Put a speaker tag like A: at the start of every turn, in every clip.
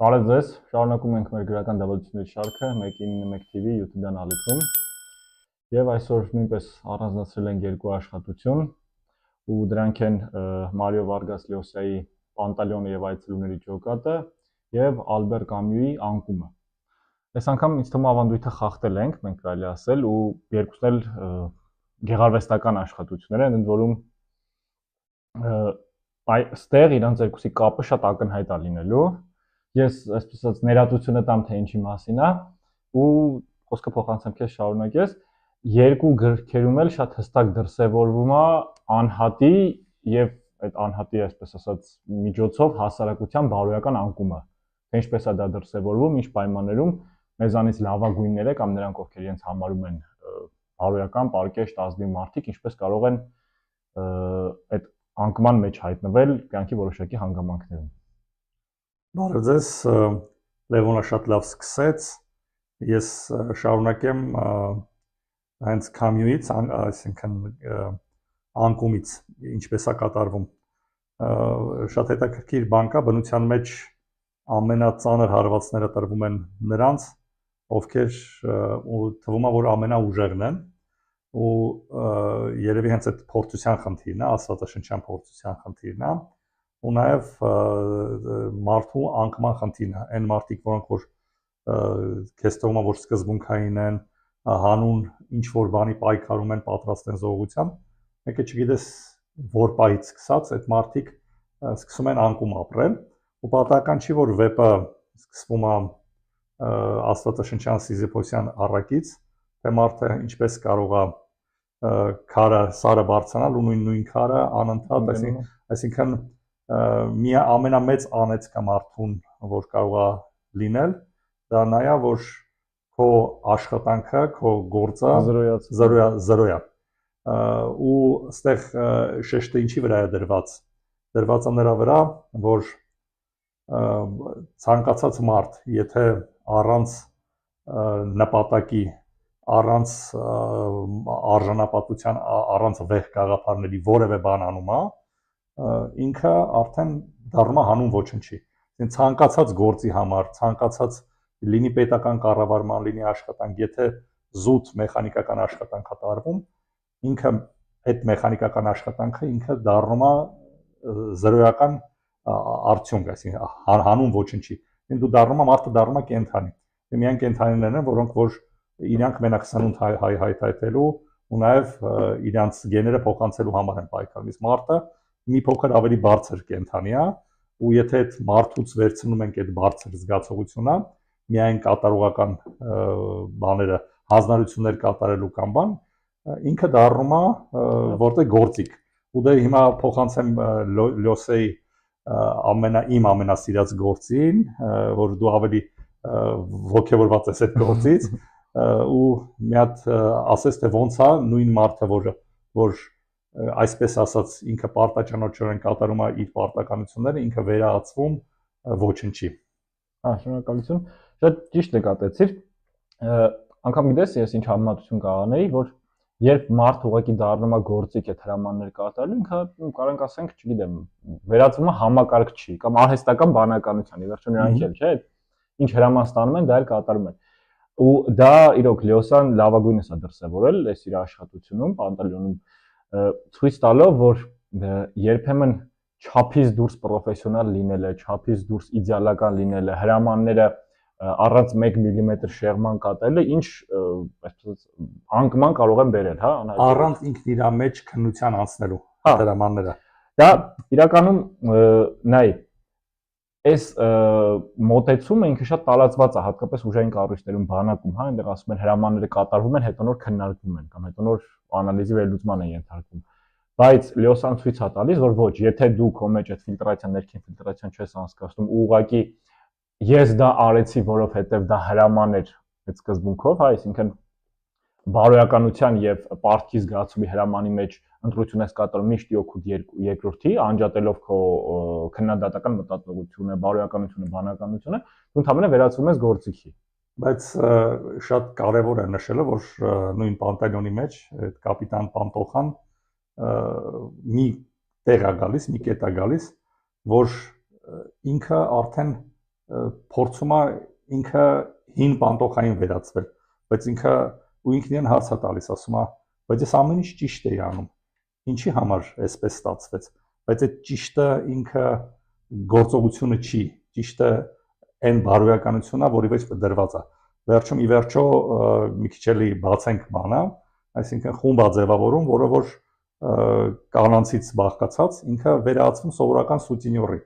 A: Բարև ձեզ, շարունակում ենք մեր գրական դավադրությունների շարքը 191 TV YouTube-յան ալիքում եւ այսօր նույնպես առանձնացրել ենք երկու աշխատություն ու դրանք են Մարիո Վարգաս Լյոսայի Պանտալյոնը եւ այցելուների ջոկատը եւ Ալբեր Կամյուի Անկումը։ Այս անգամ ինձ թվում է ավանդույթը խախտել ենք, մենք կարելի ասել, ու երկուսն էլ գեղարվեստական աշխատություններ են, ընդ որում այստեղ իրանց երկուսի կապը շատ ակնհայտ է լինելու։ Ես այսպես ասած ներածությունը տամ թե ինչի մասին է ու խոսքը փոխանցեմ քեզ շարունակես երկու գրքերում էլ շատ հստակ դրսևորվում է անհատի եւ այդ անհատի այսպես ասած միջոցով հասարակության բարոյական անկումը թե ինչպես է դա դրսևորվում ինչ պայմաններում մեզանից լավագույնները կամ նրանք ովքեր իրենց համարում են բարոյական պարկեշտ ազնիվ մարդիկ ինչպես կարող են այդ անկման մեջ հայտնվել կյանքի որոշակի հանգամանքներում
B: Բարև ձեզ, Լևոնը շատ լավ սկսեց, ես շարունակեմ հենց Կամյուից, այսինքն անկումից, ինչպես է կատարվում, շատ հետաքրքիր բան կա, բնության մեջ ամենածանր հարվածները տրվում են նրանց, ովքեր թվում է, որ ամենաուժեղն են, ու երևի հենց այդ փորձության խնդիրն է, աստվածաշնչյան փորձության խնդիրն է, ու նաև մարդու անկման խնդիրն է, այն մարդիկ, որոնք որ քեզ թվում է, որ սկզբունքային են, հանուն ինչ-որ բանի պայքարում են, պատրաստ են զոհության, մեկը չգիտես որ պահից սկսած, այդ մարդիկ սկսում են անկում ապրել, ու պատահական չի, որ վեպը սկսվում է աստվածաշնչյան Սիզիփոսյան առակից, թե մարդը ինչպես կարող է քարը սարը բարձրանալ ու նույն քարը անընդհատ, այսինքն մի ամենամեծ անեծքը մարդուն, որ կարող է լինել, դա նա է, որ քո աշխատանքը, քո գործը զրոյ է։ Ու այստեղ շեշտը ինչի վրա է դրված։ Դրված է նրա վրա, որ ցանկացած մարդ, եթե առանց նպատակի, առանց արժանապատվության, առանց վեհ գաղափարների որևէ բան անում է, ինքը արդեն դառնում է հանուն ոչնչի։ Ցանկացած գործի համար, ցանկացած լինի պետական կառավարման, լինի աշխատանք, եթե զուտ մեխանիկական աշխատանք է տարվում, ինքը այդ մեխանիկական աշխատանքը ինքը դառնում է զրոյական արդյունք, այսինքն հանուն ոչնչի։ Դու մարդը դառնում է կենդանի։ Միայն կենդանիներն են, որոնք որ իրանք մենակ սնունդ հայթայթելու ու նաև իրանց գեները փոխանցելու համար են պայքարում։ Իսկ մարդը մի փոքր ավելի բարձր կենդանի է, ու եթե այդ մարդուց վերցնում ենք այդ բարձր զգացողությունը, միայն կատարողական բաները, հանձնարարություններ կատարելու կամ բան, ինքը դառնում է որտեղ գործիք։ Ու դե հիմա փոխանցեմ Լյոսեի իմ ամենասիրած գործին, որ դու ավելի ոգևորված ես այդ գործից, ու մի հատ ասես թե ոնց է նույն մարդը, որ այսպես ասած ինքը պարտաճանաչորեն կատարում է իր պարտականությունները, ինքը վերահացվում ոչնչի։
A: Շնորհակալություն։ Շատ ճիշտ նկատեցիր։ Անգամ գիտես, ես ինչ համեմատություն կանեի, որ երբ մարդ ուղղակի դառնում է գործիք այդ հրամաններ կատարելու, ինքը կարող ենք ասենք, չգիտեմ, վերածվում է համակարգչի կամ արհեստական բանականության, ի վերջո նրանք էլ, չէ՞, ինչ հրաման ստանում են, դա էլ կատարում են։ Ու դա իրոք Լյոսան լավագույնս է դրսևորել այս իր աշխատությունում, Պանտալյոնում ցույց տալով, որ երբեմն չափից դուրս պրոֆեսիոնալ լինելը, չափից դուրս իդեալական լինելը, հրամանները առանց 1 մմ շեղման կատարելը ինչ այսպես անկման կարող են բերել, հա,
B: առանց ինքն իր մեջ քննության անցնելու հրամանները։
A: Դա իրականում նայ այս մոտեցումը ինքը շատ տարածված է, հատկապես ուժային կառույցներում, բանակում, հա, այնտեղ ասում են հրամանները կատարվում են, հետո նոր քննարկվում են կամ հետո նոր անալիզի վերլուծման են ենթարկվում։ Բայց Լյոսան ցույց է տալիս, որ ոչ, եթե դու քո մեջ այդ ֆիլտրացիան, ներքին ֆիլտրացիան չես անցկացնում, ու ուղղակի ես դա արեցի, որովհետև դա հրաման էր այդ սկզբունքով, հա, այսինքն բարոյականության եւ պարտքի զգացումի հրամանի մեջ ընտրություն ես կատարում միշտ օգուտ երկրորդի, անջատելով քո քննադատական մտածողությունը, բարոյականությունը, բանականությունը, դու ընդհանրապես վերածվում ես գործիքի։
B: Բայց շատ կարևոր է նշելը, որ նույն Պանտալյոնի մեջ այդ կապիտան Պանտոխան մի տեղ է գալիս, մի կետ է գալիս, որ ինքը արդեն փորձում է ինքը հին պանտոխային վերածվել, բայց ինքը ինքն իրեն հարց է տալիս, ասում է, բայց ես ամեն ինչ ճիշտ էի անում, ինչի համար էսպես ստացվեց, բայց այդ ճիշտը ինքը գործողությունը չի, ճիշտը այն բարոյականությունն է, որի վրա դրված է։ Վերջում ի վերջո մի քիչ էլի բացենք բանը, այսինքն խումբ է ձևավորում, որը որ կանանցից բաղկացած ինքը վերածվում սովորական սուտինյորի։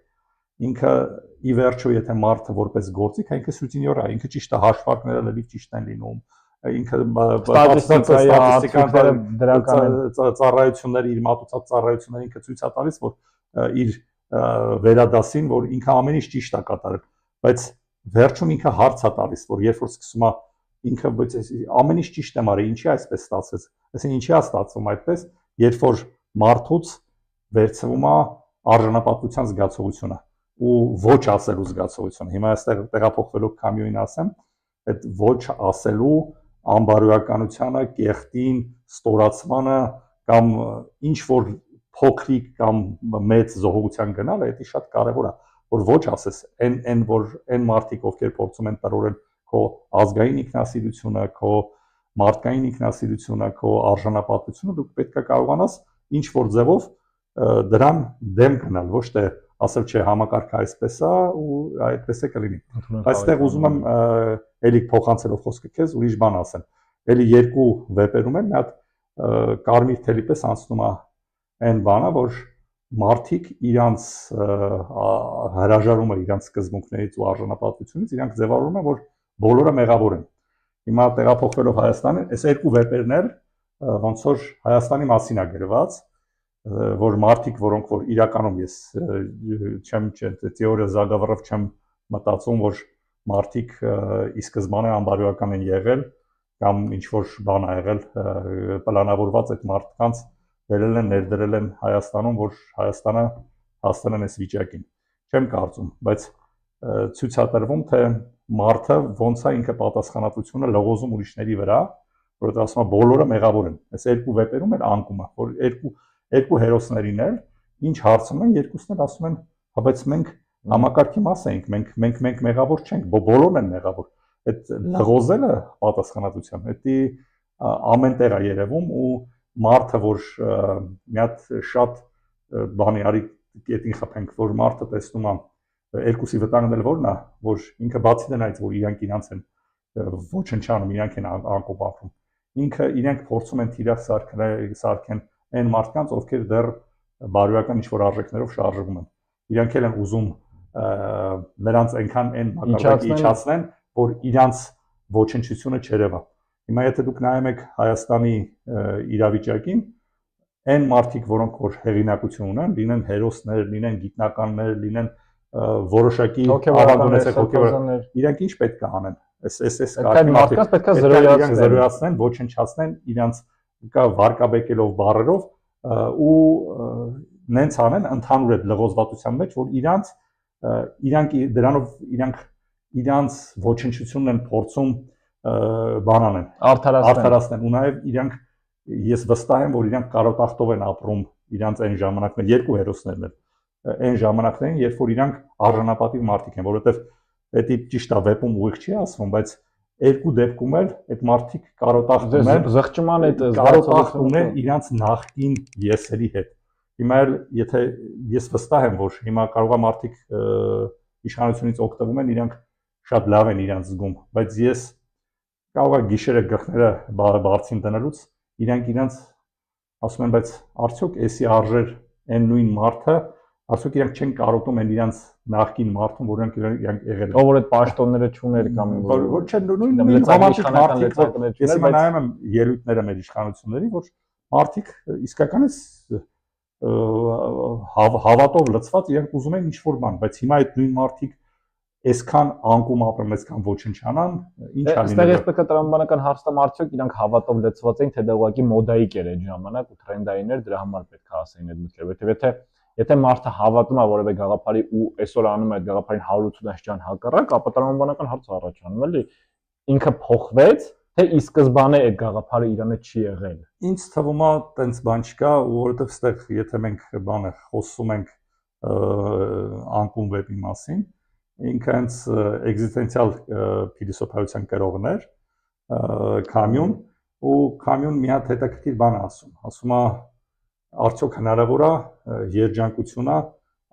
B: Ինքը ի վերջո եթե մարդը որպես գործիք, ինքը սուտինյոր է, ինքը ճիշտ է, հաշվարկները լրիվ ճիշտ են լինում, ինքը
A: ստատիստիկայի դրական
B: ծառայությունները, իր մատուցած ծառայությունները ինքը ցույց է տալիս, որ իր վերադասին, որ ինքը ամեն ինչ ճիշտ է կատարել, բայց վերջում ինքը հարց է տալիս, որ երբ որ սկսում է ինքը բայց ամեն ինչ ճիշտ եմ արել, ինչի այսպես ստացվեց, այսինքն ինչի է ստացվում այդպես, երբ որ մարդուց վերցվում է արժանապատվության զգացողությունը ու ոչ ասելու զգացողությունը։ Հիմա այստեղ տեղափոխվելով կամիոին ասեմ, այդ ոչ ասելու անբարոյականությունը, կեղտին, ստորացմանը կամ ինչ որ փոքրիկ կամ մեծ զոհության գնալը, դա շատ կարևոր է, որ ոչ ասես, այն մարդիկ, ովքեր փորձում են տրորել քո ազգային ինքնասիրությունը, քո մարդկային ինքնասիրությունը, քո արժանապատվությունը, դու պետք է կարողանաս ինչ որ ձևով դրան դեմ գնալ, ոչ թե ասել չէ համակարգը այսպես է ու այդպես է կլինի։ Այստեղ ուզում եմ էլի փոխանցելով խոսքը քեզ ուրիշ բան ասեմ։ Էլի երկու վեպերում եմ մի հատ կարմիր թելի պես անցնում է այն բանը, որ մարդիկ իրանց հրաժարումը իրանց սկզբունքներից ու արժանապատվությունից իրանք ձևավորում են, որ բոլորը մեղավոր են։ Հիմա տեղափոխվելով Հայաստան, այս երկու վեպերն էլ ոնց որ Հայաստանի մասին է գրված, որ մարդիկ, որոնք որ իրականում ես չեմ թեորիա զագավառով չեմ մտածում, որ մարդիկ ի սկզբանե անբարոյական են եղել կամ ինչ որ բան ա եղել պլանավորված այդ մարդկանց վերել են ներդրել են Հայաստանում, որ Հայաստանը հասցնեն այս վիճակին։ Չեմ կարծում, բայց ցույց է տրվում, թե մարդը ոնց է ինքը պատասխանատվությունը լողոզում ուրիշների վրա, որովհետև ասում է բոլորը մեղավոր են։ Այս երկու վեպերում էլ անկում է, որ երկու հերոսներին էլ ինչ հարցում են, երկուսն էլ ասում են, հա բայց մենք համակարգի մաս ենք, մենք մեղավոր չենք, բոլորն են մեղավոր։ Այդ լղոզելը պատասխանատվության, դա ամեն տեղ է երևում ու մարդը, որ մի հատ շատ բանի արի կետին խփենք, որ մարդը տեսնում է երկուսի վտանգն էլ որն է, որ ինքը բացի դրանից, որ իրանք են ոչնչանում, իրանք են անկոպ ապրում, ինքը իրենք փորձում են թիրախ սարքեն այն մարդկանց, ովքեր դեռ բարոյական ինչ-որ արժեքներով շարժվում են։ Իրանք էլ են ուզում նրանց այնքան այն մակարդակի իջացնեն, որ իրանց ոչնչությունը չերևա։ Հիմա եթե դուք նայում եք Հայաստանի իրավիճակին, այն մարդիկ, որոնք որ հեղինակություն ունեն, լինեն հերոսներ, լինեն գիտնականներ, լինեն որոշակի ավանդույթներ, հոգեվոր, իրանք ինչ պետք է անեն։ Այս
A: մարդկանց պետք է
B: զրոյացնեն, ոչնչացնեն իրանց կա վարկաբեկելով բառերով ու նենց անեն ընդհանուր այդ լղոզվածության մեջ, որ իրանք դրանով իրանց ոչնչությունն են փորձում բան անեն, արդարացնեն ու նաև իրանք ես վստահ եմ, որ իրանք կարոտախտով են ապրում իրանց այն ժամանակներ, երկու հերոսներն են այն ժամանակներին, երբ որ իրանք արժանապատիվ մարդիկ են, որովհետև դա ճիշտ է վեպում ուղիղ չի ասվում, բայց երկու դեպքում էլ այդ մարդիկ կարոտախտում են,
A: զղջման այդ
B: կարոտախտում են իրանց նախկին եսերի հետ։ Հիմա էլ եթե ես վստահ եմ, որ հիմա կարող է մարդիկ իշխանությունից օգտվում են, իրանք շատ լավ են իրանց զգում, բայց ես կարող է գիշերը գլխները բարձին դնելուց իրանք ասում են, բայց արդյոք էսի արժեր այն նույն մարդը, արդյոք իրանք չեն կարոտում են իրանք նախկին մարդուն, որ իրանք եղել են։
A: Ով որ այդ պաշտոնները չուներ կամ
B: որ չեն նույն համատիք մարդիկ, ես հիմա նայում եմ ելույթները մեր իշխանությունների, որ մարդիկ իսկականից հավատով լցված իրանք ուզում են ինչ-որ բան, բայց հիմա այդ նույն մարդիկ այսքան անկում ապրեն, այսքան ոչնչանան, ինչ է լինելու։
A: Այստեղ ես պետք է տրամաբանական հարց տամ, արդյոք իրանք հավատով լցված էին, թե դա ուղղակի մոդայիկ էր այդ ժամանակ ու թրենդային էր, դրա համար պետք է ասեին այդ մտքերը, որովհետև եթե մարդը հավատում է որևէ գաղափարի ու այսօր անում է այդ գաղափարին 180 ճան հակառակ, ապա տրամաբանական հարց առաջանում էլի ինքը փոխվեց, թե ի սկզբանե այդ գաղափարը իրանը չի եղել։
B: Ինձ թվում է տենց բան չկա, որովհետև ստեղ եթե մենք բանը խոսում ենք անկում վեպի մասին, ինքը հենց էգզիստենցիալ փիլիսոփայության կրողն էր, Կամյուն, ու Կամյուն մի հատ հետաքրքիր բան ասում է, արդյոք հնարավոր է երջանկությունը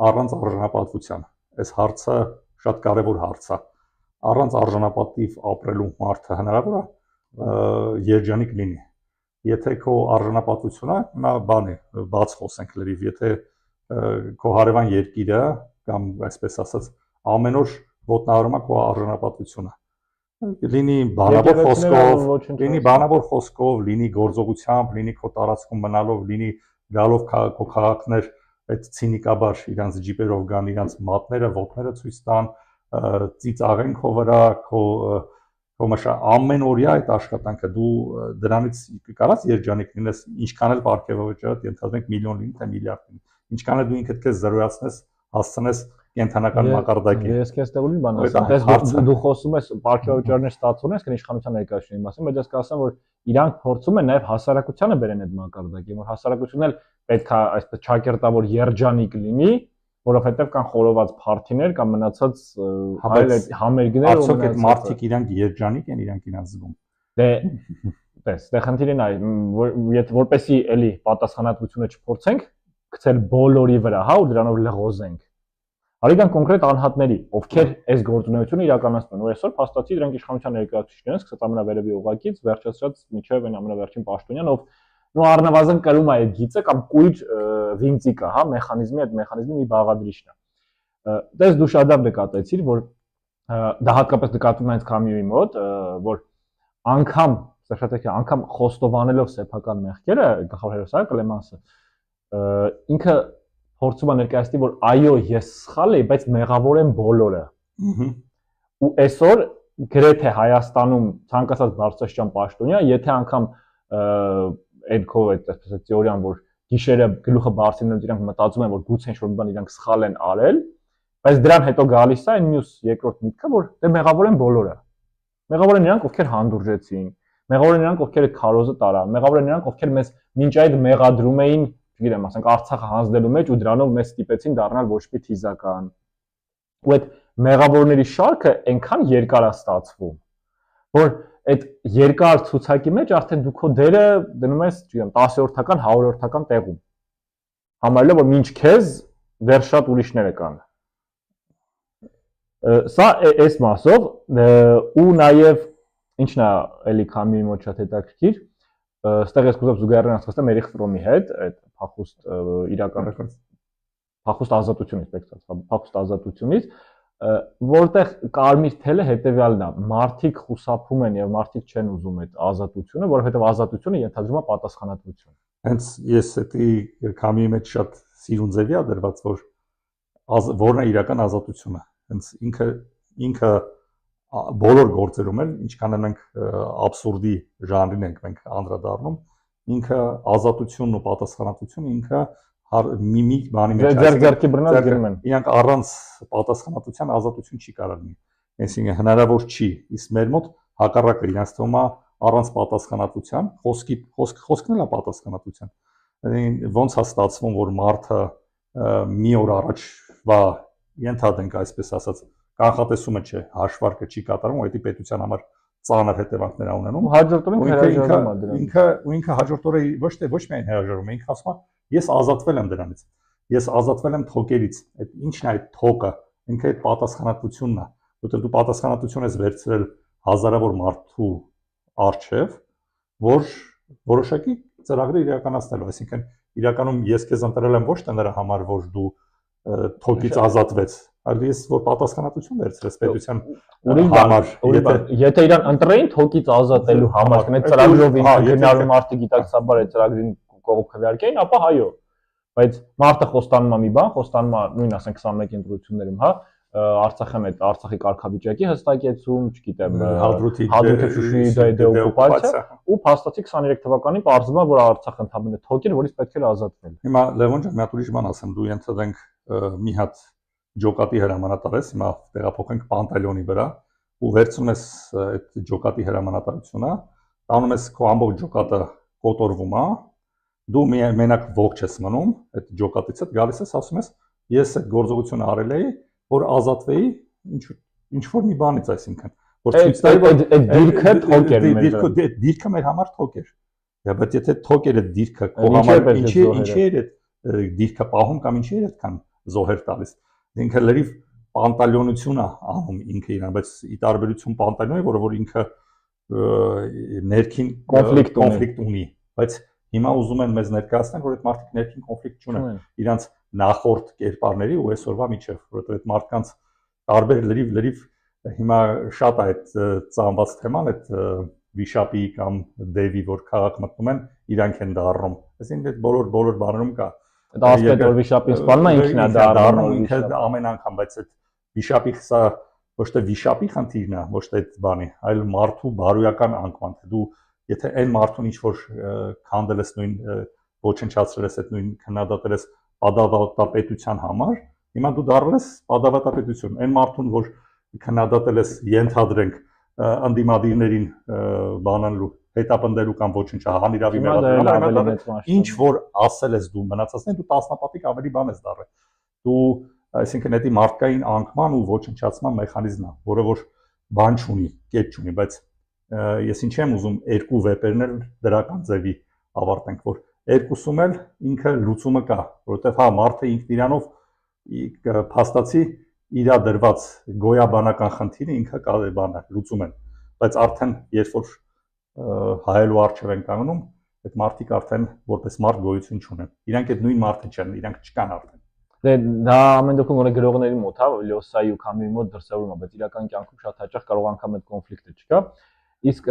B: առանց արժանապատվության։ Այս հարցը շատ կարևոր հարց է։ Առանց արժանապատիվ ապրելու մարդը հնարավոր է երջանիկ լինի։ Եթե քո արժանապատվությունը, նա բան է, բաց խոսենք լրիվ, եթե քո հարևան երկիրը կամ այսպես ասած ամեն օր ոտնահարում է քո արժանապատվությունը, լինի բանավոր խոսքով, լինի գործողությամբ, լինի քո տարածքում մնալով, լինի գալով քո քաղաքներ այդ ցինիկաբար իրանց ջիպերով գան, իրանց մատները, ոտները ցույց տան, ծիծաղեն քո վրա, քո ամեն օրյա այդ աշխատանքը դու դրանից կարաս երջանիկ լինես, ինչքան էլ պարգևավճարդ ենթադրենք միլիոն լինի թե միլիարդ լինի, ինչքան էլ դու ինքդ քեզ զրոյացնես, հասցնես կենթանական մակարդակի։
A: Ես քեզ տեղ ուրիշ բան ասեմ, տես դու խոսում ես պարգևավճարներ ստացվում ես, կն իշխանության ներկայացնի մասին, բայց ես կասեմ, որ իրանք փորձում են նաև հասարակությանը բերեն այդ մակարդակի, որ հասարակությունն էլ պետք է այսպես չակերտավոր երջանիկ լինի, որովհետև կան խորոված փարթիներ կամ մնացած այլ համերգներ,
B: արդյոք այդ մարդիկ իրանք երջանիկ են, իրանք իրենց զգում։
A: Դե տես, դե խնդիրն է, եթե որպեսի էլի պատասխանատվությունը չփորձենք գցել բոլորի վրա, հա, ու դրանով լղոզենք։ Արի գան կոնկրետ անհատների, ովքեր այս գործունեությունը իրականացնում են, ու այսօր փաստացի դրանք իշխանության ներկայացուցիչներն, սկսած ամենավերևի օղակից, վերջացրած մինչև այն ամենավերջին պաշտոնյան, ով նո առնվազն կրում է այդ գիծը կամ կույր վինտիկը, հա, մեխանիզմի, այդ մեխանիզմի մի բաղադրիչն է։ Դες դու շատ լավ նկատեցիր, որ դա հատկապես նկատվում է հենց Կամյուի մոտ, որ անգամ խոստովանելով սեփական մեղքերը, գլխավոր հերոսը Կլեմանսը, ինքը փորձում է ներկայացնել, որ այո, ես սխալ եմ, բայց մեղավոր են բոլորը։ Ու այսօր գրեթե Հայաստանում ցանկացած բարձրաստիճան պաշտոնյա, եթե անգամ այդ քո այսպես թեորիան, որ գիշերը գլուխը բարձրացնելով իրանք մտածում են, որ գուցե ինչ-որ մի բան իրանք սխալ են արել, բայց դրան հետո գալիս է այն մյուս երկրորդ միտքը, որ դե մեղավոր են բոլորը։ Մեղավոր են նրանք, ովքեր հանդուրժեցին, մեղավոր են նրանք, ովքեր այդ քարոզը տարան, մեղավոր են նրանք, ովքեր մեզ մինչ այդ մեղադրում էին, չգիտեմ, ասենք Արցախը հանձնելու մեջ ու դրանով մեզ ստիպեցին դառնալ ոչ մի թիզական։ Ու այդ մեղավորների շարքը այնքան երկար է ստացվում, որ այդ երկար ցուցակի մեջ արդեն դու քո դերը դնում ես, չգիտեմ, 10-որդական, 100-որդական տեղում։ Համարելով, որ մինչ քեզ դեռ շատ ուրիշները կան։ Սա այս մասով ու նաև ինչն է էլի Կամյուի մոտ շատ հետաքրքիր, այստեղ ես կուզեմ զուգահեռ անցկացնեմ Էրիխ Ֆրոմի հետ, այդ փախուստ ազատությունից, որտեղ կարմիր թելը հետևյալն է, մարդիկ խուսափում են եւ մարդիկ չեն ուզում այդ ազատությունը, որովհետեւ ազատությունը ենթադրում է պատասխանատվություն։
B: Հենց ես էդի Կամյուի մեջ շատ սիրուն ձևի է դրված, որ որն է իրական ազատությունը։ Հենց ինքը բոլոր գործերում էլ, ինչքան մենք աբսուրդի ժանրին ենք մենք անդրադառնում, ինքը ազատությունն ու պատասխանատվությունը ինքը մի բանի մեջ
A: ձեռքի բռնած գրում են։
B: Իրանք առանց պատասխանատվության ազատություն չի կարող լինի։ Այսինքն հնարավոր չի։ Իսկ մեր մոտ հակառակը իրանց թվում է առանց պատասխանատվության, խոսքն էլ է պատասխանատվության։ Ոնց է ստացվում, որ մարդը մի օր առաջվա ենթադրենք այսպես ասած կանխատեսումը չէ, հաշվարկը չի կատարում, ու դա պետության համար ծանր հետևանքներ է ունենում։
A: Հաջորդ օրը հրաժարվում է դրանից։
B: Ինքը հաջորդ օրը ոչ միայն հրաժարվում է, ինքը ասում է, ես ազատվել եմ դրանից։ Ես ազատվել եմ թոկերից։ Այդ ի՞նչն է այդ թոկը։ Ինքը այդ պատասխանատվությունն է, որովհետև դու պատասխանատվություն ես վերցրել հազարավոր մարդու առջև, որ որոշակի ծրագրեր իրականացնելու, այսինքն իրականում ես քեզ ընտրել եմ ոչ թե նրա համար, որ դու թոկից ազատվես, այլ ես որ պատասխանատվություն վերցրես պետության համար,
A: եթե իրան ընտրեին թոկից ազատելու համար, այդ ծրագրով ինքնարու մարդը գիտակցաբար այդ ծրագրին կողմ քվեարկեին, ապա հայո, բայց մարդը խոստանում է մի բան, խոստանում է նույն ասենք 21 ընտրություններում, հա, Արցախի հետ Արցախի կարգավիճակի հստակեցում, չգիտեմ, Հադրութի Շուշիի դեօկուպացիա ու փաստացի 23 թվականին պարզվում է, որ Արցախը ընդհանրապես թոք էր, որից պետք էր ազատվել։
B: Հիմա Լևոն ջան, մի հատ ուրիշ բան ասեմ, դու ենթադրենք մի հատ ջոկատի հրամանատար ես, հիմա տեղափոխենք Պանտալյոնի վրա ու վերցնում ես այդ ջոկատի հրամանատարությունը, տանում ես քո ամբողջ ջոկատը կոտորվում է, դու մենակ ողջ ես մնում, այդ ջոկատից հետ գալիս ես, ասում ես, ես այդ գործողությունը արել էի, որ ազատվեի ինչ որ մի բանից, այսինքն որ
A: ցույց տալի որ այդ դիրքը թոք էր մեր
B: դիրքը մեր համար թոք էր։ Բայց եթե թոք էր այդ դիրքը քո համար ինչի էր այդ դիրքը պահում կամ ինչի էր այդքան զոհեր տալիս։ Ինքը լրիվ պանտալյոնություն է անում ինքը իրան, բայց ի տարբերություն պանտալյոնի, որ ինքը ներքին կոնֆլիկտ ունի, բայց հիմա ուզում են մեզ ներկայացնել, որ այդ մարդիկ ներքին կոնֆլիկտ չունեն իրանց նախորդ կերպարների ու այսօրվա միջև, որովհետև այդ մարդկանց տարբեր լրիվ հիմա շատ է այդ ծանված թեման, այդ վիշապի կամ դևի, որ քաղաք մտնում են, իրանք են դառնում։ Այսինքն այդ բոլոր բաներում կա։
A: Այդ ասպետ որ վիշապին սպանում է ինքն է դառնում,
B: ինքը ամեն անգամ, բայց այդ վիշապի սա ոչ թե վիշապի խնդիրն է, ոչ թե այդ բանի, այլ մարդու բարոյական անկման, թե դու եթե այն մարդուն ինչ որ քանդել ես նույն ոչնչացրել ես այդ նույն քննադատել ես պատավատապետության համար, հիմա դու դառել ես պատավատապետություն։ Այն մարդուն, որ քննադատել ես ենթադրենք անդիմադիրներին բանանելու, հետապնդելու կամ ոչնչահան իրավի մեղադրելու, ինչ որ ասել ես դու մնացածներին, դու տասնապատիկ ավելի բան ես դառել։ Դու այսինքն դա մարդկային անկման ու ոչնչացման մեխանիզմ է, որը որ բան չունի, կետ չունի, բայց ես ինչ եմ ուզում երկու վեպերն էլ դրական ձևի ավարտենք, որ երկուսում էլ ինքը լուծումը կա, որովհետև հա մարդը ինքն իրանով փաստացի իր դրված գոյաբանական խնդիրը ինքը կարելի բանը լուծում են, բայց արդեն երբ որ հայելու արժև են կանգնում, այդ մարդիկ արդեն որպես մարդ գոյություն չունեն։ Իրանք այդ նույն մարդը չեն, իրանք չկան արդեն։
A: Դա ամեն դեպքում որ գրողների մոտ, հա, Լյոսայի ու Քամյուի մոտ դրսևորվում է, բայց իրական կյանքում շատ հաճախ կարող անգամ այդ կոնֆլիկտը չկա։ Իսկ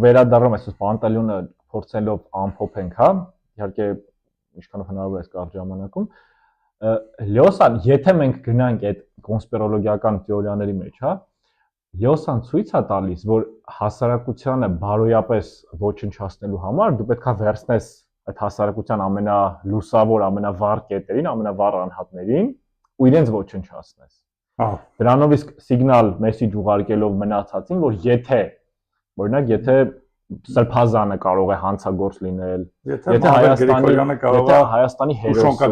A: վերադառնում այսպես Պանտալյոնը փորձելով ամփոփենք, հա, իհարկե ինչքանով հնարավոր է կարճ ժամանակում, Լյոսան, եթե մենք գնանք այդ կոնսպիրոլոգիական թեորիաների մեջ, հա, Լյոսան ցույց է տալիս, որ հասարակությանը բարոյապես ոչնչացնելու համար դու պետք է վերցնես այդ հասարակության ամենալուսավոր, ամենավառ կետերին, ամենավառ անհատներին ու իրենց ոչնչացնես։
B: Հա։
A: Դրանով իսկ սիգնալ մեսեջ ուղարկելով մնացածին, որ եթե, օրինակ, եթե Սրբազանը կարող է հանցագործ լինել, եթե Հայաստանի հերոսը,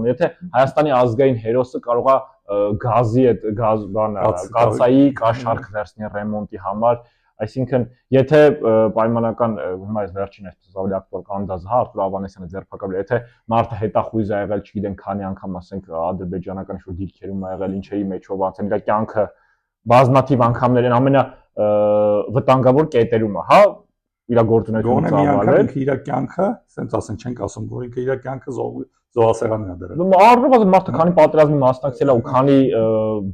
A: եթե Հայաստանի ազգային հերոսը կարող է գազի այդ կացայի կաշառք վերցնել ռեմոնտի համար, այսինքն եթե պայմանական հիմա այս վերջին այսպես ավելի ակտուալ կանդազը, հա, Արտուր Ավանեսյանը ձերբակալվել, եթե մարդը հետախույզ է եղել, չգիտեմ, քանի անգամ ասենք ադրբեջանական ինչ-որ դիրքերում է եղել, ինչերի մեջով անցել, իր կյանքը բազմաթիվ անգամներ են վտանգավոր կետերում է, հա, իր գործունեությունը ծավալել,
B: իր կյանքը, ասենք ասենք չենք ասում, որ ինքը իր կյանքը զոհասեղանն է դրել։
A: Առնվազն մարդը քանի պատերազմի մասնակցել է ու քանի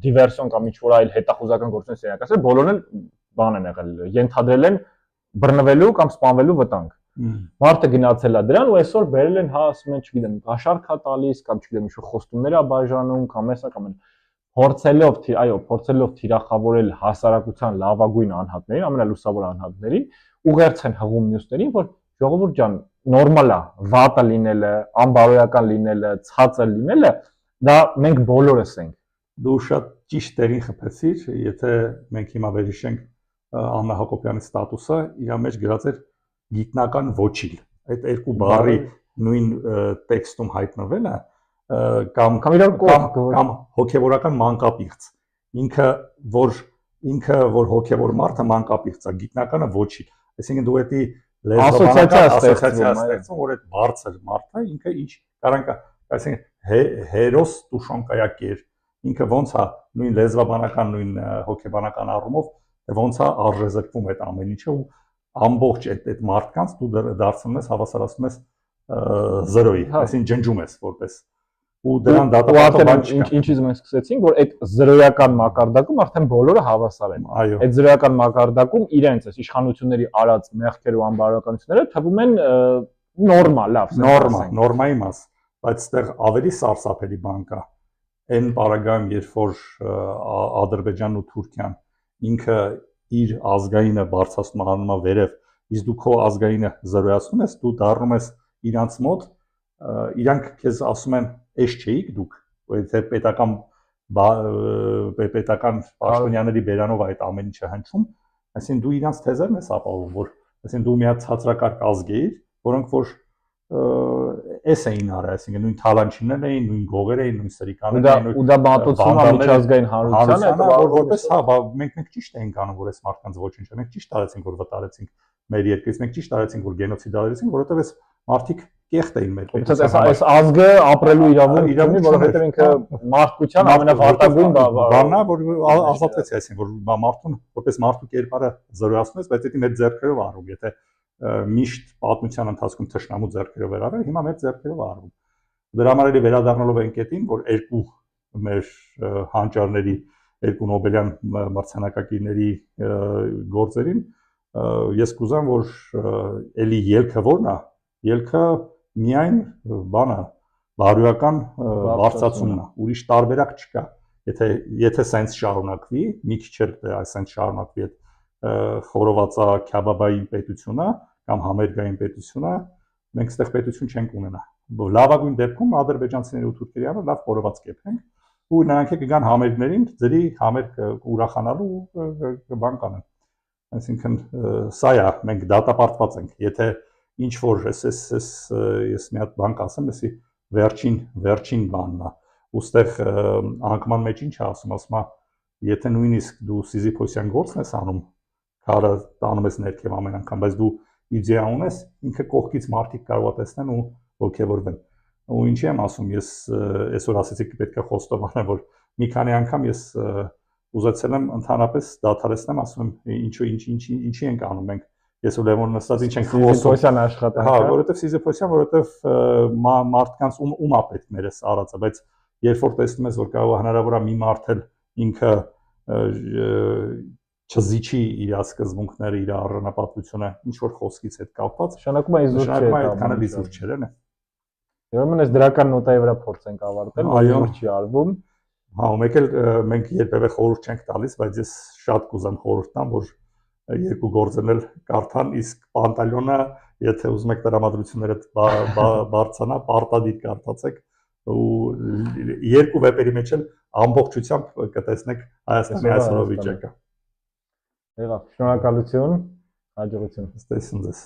A: դիվերսիոն կամ ինչ-որ այլ հետախուզական գործունեություն իրականացրել, բոլորն էլ բան են եղել, ենթադրել են բռնվելու կամ սպանվելու վտանգ։ Մարդը գնացել է դրան ու այսօր բերել են, հա, ասում են, չգիտեմ, կաշառք է տալիս կամ չգիտեմ, ինչ-որ խոստումներ է բաժանում կամ էսա կամ փորձելով թիրախավորել հասարակության լավագույն անհատներին, ամենալուսավոր անհատներին, ուղերձ են հղում մյուսներին, որ ժողովուրդ ջան, նորմալ է, վատը լինելը, անբարոյական լինելը, ցածր լինելը, դա մենք բոլորս ենք։
B: Դու շատ ճիշտ տեղին խփեցիր, եթե մենք հիմա վերհիշենք Աննա Հակոբյանի ստատուսը, իր մեջ գրած էր գիտնական ոչիլ։ Այդ երկու բառի նույն տեքստում հայտնվելը կամ հոգևորական մանկապիղծ։ Ինքը որ հոգևոր մարդը մանկապիղծ է, գիտնականը ոչիլ։ Այսինքն դու էդի ասոցիացիա ստեղծում, որ այդ բարձր մարդը ինքը ինչ կարանք, այսինքն հերոս տուշոնկայակեր, ինքը ոնց է նույն լեզվաբանական, նույն հոգեբանական առումով ոնց է արժեզրկվում այդ ամեն ինչը ու ամբողջ այդ մարդկանց դու դարձնում ես, հավասարացնում ես 0-ի, այսինքն ջնջում ես որպես ու դրան դատապարտող բան չկա։
A: Ինչից մենք սկսեցինք, որ այդ 0-ական մակարդակում արդեն բոլորը հավասար են։ Այդ 0-ական մակարդակում իրենց այս իշխանությունների արած մեղքեր ու անբարոյականությունները թվում են նորմալ, լավ,
B: նորմայի մաս, բայց այդտեղ ավելի սարսափելի բան կա։ Այն պարագայում, երբ որ Ադրբեջանն ու Թուրքիան ինքը իր ազգայինը բարձրացնում անում է վերև, իսկ դու քո ազգայինը զրոյացնում ես, դու դառնում ես իրանց մոտ, իրանք քեզ ասում են, «Էս չէիք դուք», եթե պետական պաշտոնյաների բերանով այդ ամեն ինչը հնչում, այսինքն դու իրանց թեզերն ես ապահովում, որ այսինքն դու մի հատ ցածրակարգ ազգ էիր, որոնք որ էս էին արել, այսինքն նույն թալանչիներն էին, նույն գողեր էին, նույն սրիկաներն էին,
A: ու դա մատուցվում է միջազգային հանրությանը,
B: որ որպես հա, մենք ճիշտ էինք անում, որ այս մարդկանց ոչինչ, մենք ճիշտ արեցինք, որ վտարեցինք մեր երկրից, մենք ճիշտ արեցինք, որ գենոցիդ արեցինք, որովհետև այս մարդիկ կեղտ էին մեր
A: պետության։ Այս ազգը ապրելու իրավունք ունի, որովհետև ինքը մարդկության ամենավարտագույն
B: բանն է, որ ազատվեց, այսինքն որ մարդուն որպես մարդու կերպարը զորացնես, բայց դա մեր ձեռքերով արում, եթե միշտ պատմության ընթացքում թշնամու ձեռքերով էր արել, հիմա մեր ձեռքերով արվում։ Դրա համար էլ վերադառնալով այն կետին, որ երկու մեր հանճարների, երկու Նոբելյան մրցանակակիրների գործերին, ես կուզեմ, որ էլի ելքը որն է, ելքը միայն բանը բարոյական բարձրացումն է, ուրիշ տարբերակ չկա։ Եթե սենց շարունակվի, մի քիչ էլ սենց շարունակվի այդ խորովածա քյաբաբային պետությունը կամ համերգային պետությունը, մենք այդտեղ պետություն չենք ունենա։ Լավագույն դեպքում ադրբեջանցիների ու թուրքերի համար լավ խորոված կեփենք ու նրանք կգան համերգներին, ձերի համերգ ուրախանալու բան կանեն։ Այսինքն սա է, մենք դատապարտված ենք։ Եթե ինչ որ ես մի հատ բան կասեմ, էսի վերջին բանն է։ Ոստեղ անկման մեջ ինչ է ասում, ասում է, եթե նույնիսկ դու Սիզիփոսյան գործն ես անում, քարը տանում ես ներքև ամեն անգամ, բայց դու իդեա ունես, ինքը կողքից մարդիկ կարող է տեսնեն ու ոգևորվեն։ Ու ինչի եմ ասում, ես այսօր ասեցի պետք է խոստով անեմ, որ մի քանի անգամ ես ուզեցել եմ ընդհանրապես դադարեցնեմ, ասում եմ ինչի ենք անում մենք։ Ես ու Լևոնը նստած ինչ ենք խոսում։
A: Սիզիփոսյան աշխատանքը։
B: Հա, որովհետև Սիզիփոսյան, որովհետև մարդկանց ում է պետք մեր այս արածը, բայց երբ որ տեսնում ես, որ կարող է հնարավոր է մի մարդ էլ ինքը չզիջի իր սկզբունքները, իր առանապատվությունը, ինչ որ խոսքից հետ կապված,
A: նշանակում է իզուր չէ,
B: այդքան էլ իզուր չէ, էլի։
A: Ուրեմն այս դրական նոտայի վրա փորձենք ավարտել, որ չի արվում։
B: Հա, մեկ էլ մենք երբևէ խորհուրդ չենք տալիս, բայց ես շատ կուզեմ խորհուրդ տամ, որ երկու գործն էլ կարդան, իսկ Պանտալյոնը, եթե ուզում եք տրամադրությունները բարձրանա, պարտադիր կարդացեք ու երկու վեպերի մեջ էլ ամբողջությամբ կտեսնեք Հայաստանի այսօրվա վիճակը։
A: Եղավ, շնորհակալություն, հաջողություն։
B: Ստեսին ձեզ։